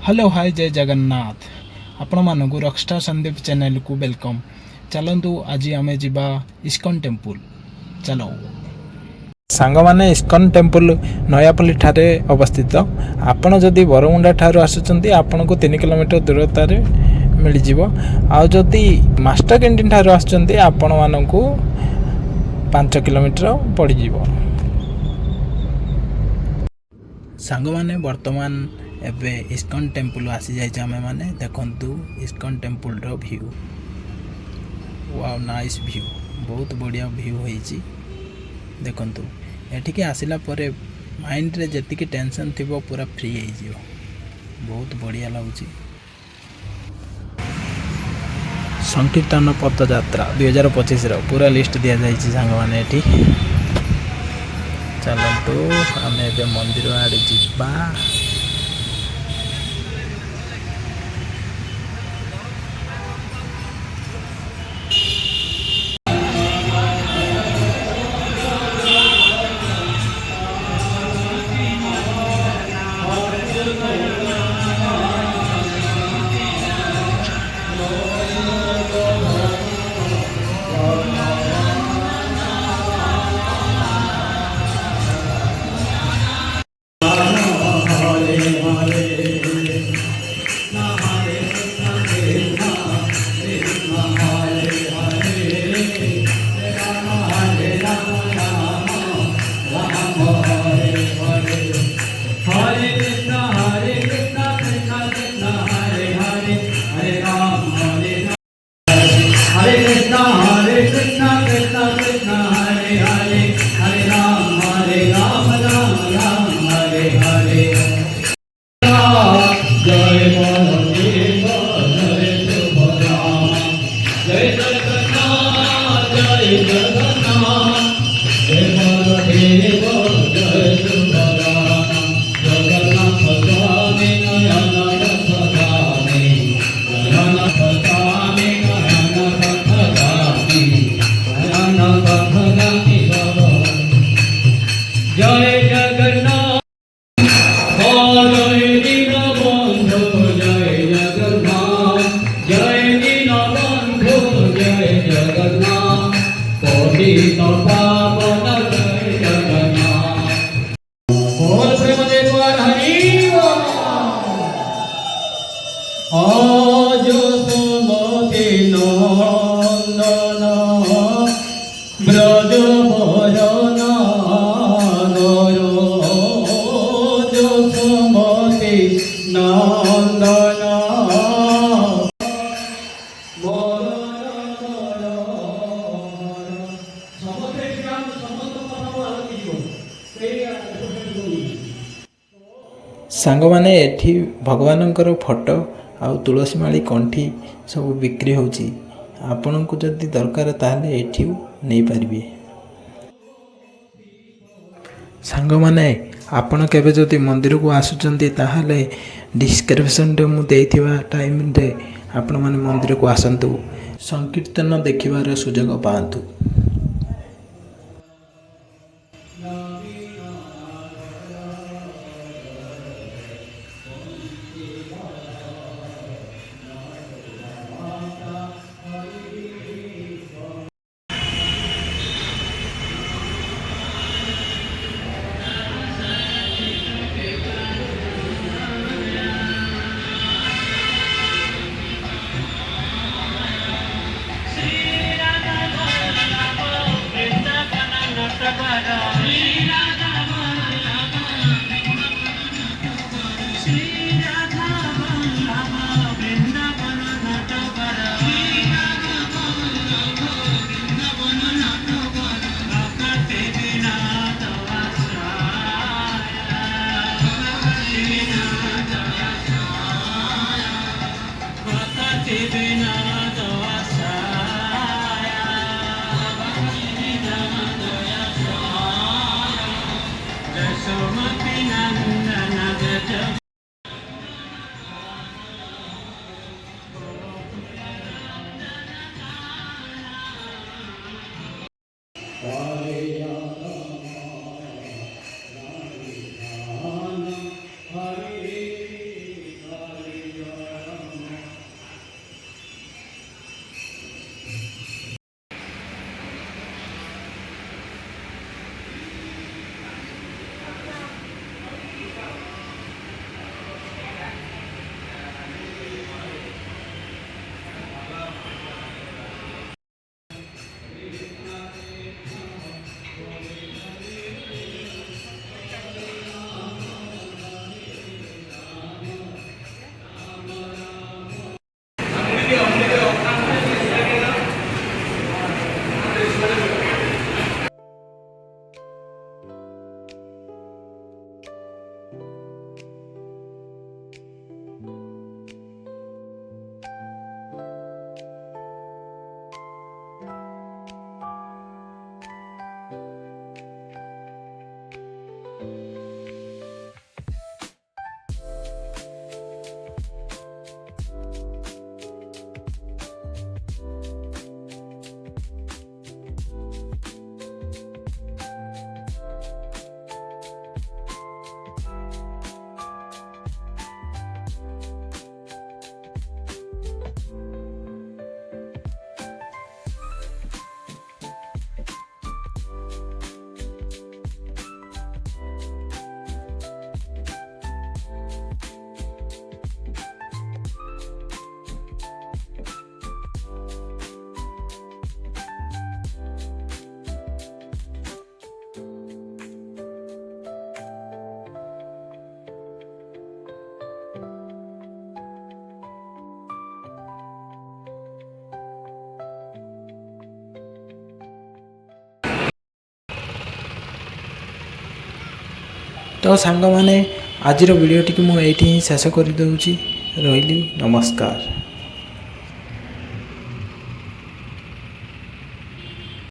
Hello hi जय जगन्नाथ आपण मानक रॉकस्टार संदीप चैनल को वेलकम। चलतु आज आम जा इस्कन टेम्पल चलो सांग माने इस्कन टेम्पल नयापल्ली ठारे अवस्थित। आपण जदि बरमुंडा ठारू आसुचंती आपण को 3 किलोमीटर दूरता रे मिल जिवो। आ जदि मास्टर कैंटीन ठारू आसुचंती आपण मानकू 5 किलोमीटर पड़ जिवो। सांग माने वर्तमान एबे इस्कन टेम्पल आसी जाइए आमे माने देखंतु इस्कन टेम्पल रो व्यू। वाओ नाइस व्यू, बहुत बढ़िया व्यू होईची। देखंतु एठिके आसिला परे माइंड रे जेतिकी टेंशन थिबो पूरा फ्री हो जिवो। बहुत बढ़िया लागुची। संकीर्तन पदयात्रा 2025 रो पूरा लिस्ट दिया जाइए सांग माने एठी। चलतु आमे एबे मंदिर आड़े जिबा। सांग माने एठी भगवानंकर फोटो आउ तुलसी माली कंठी सब बिक्री होची। आपन को जदि दरकार ताले एठी नै पारिबे। सांग माने आपण केबे जदि मंदिर को आसुचंती ताहाले डिस्क्रिप्शन रे मु देइथिबा टाइम रे आपण माने मंदिर को आसंतु, संकीर्तन देखिबार सुजोग पांतु। तो सांग मैंने आज भिडियोटी को मुझे शेष करदे रही नमस्कार।